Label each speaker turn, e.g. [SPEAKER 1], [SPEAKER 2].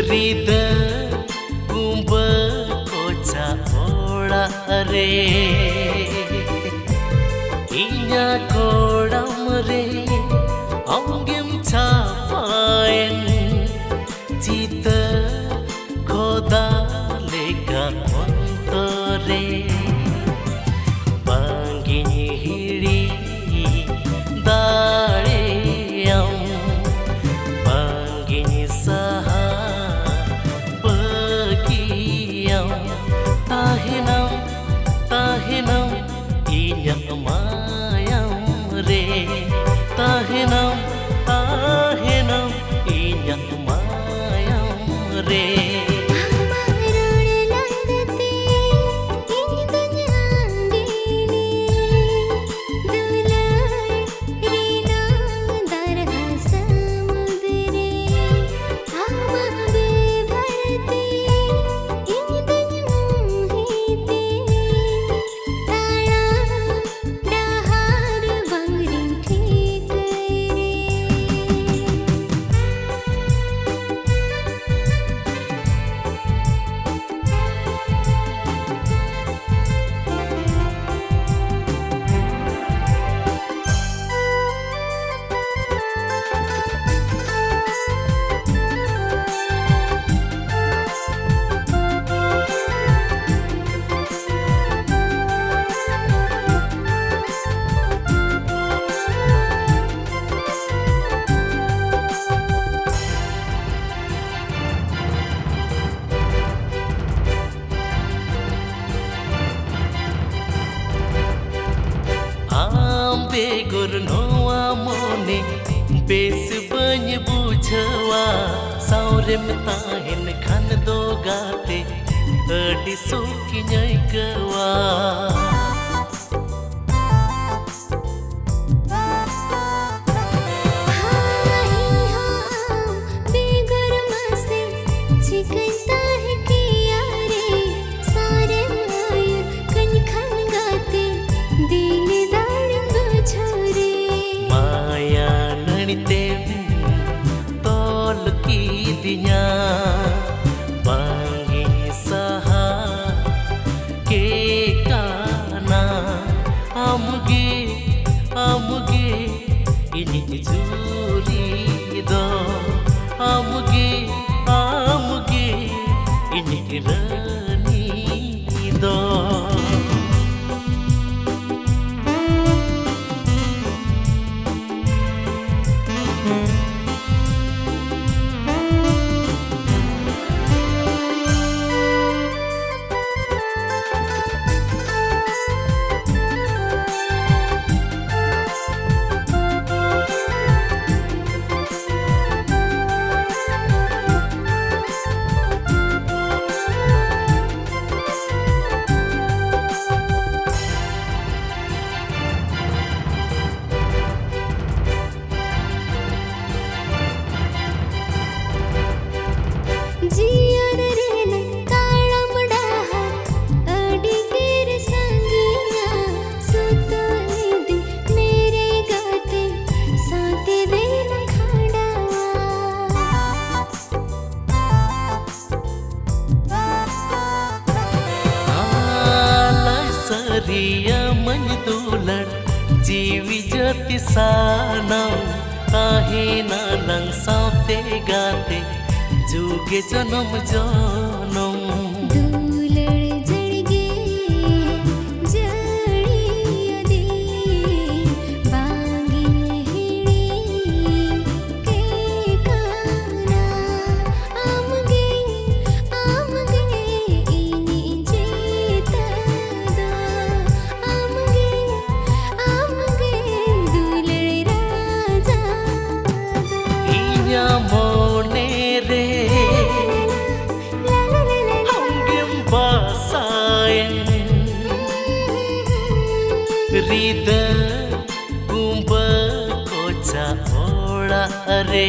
[SPEAKER 1] Rida kumba koca ola re inya kodam re angim chapaen cita khoda leka ontore bangini hiri dareyam bangini saha bagiyam tahinam tahinam inya mayam re tahinam tahinam inya mayam re Begur नोआ मोने base बन बुझवा सावरे में ताहिन खान दो गाते अड़ी सोकी नयकवा bangi saha ke kana amge ini juri do amge ini rani do रिया मन दुलड़ जीवी जति सानम ताहे ना लंग साते गाते जुगे जन्म जनम मोने रे अंगिम बासायन रिदा कुंभ कोचा ओला रे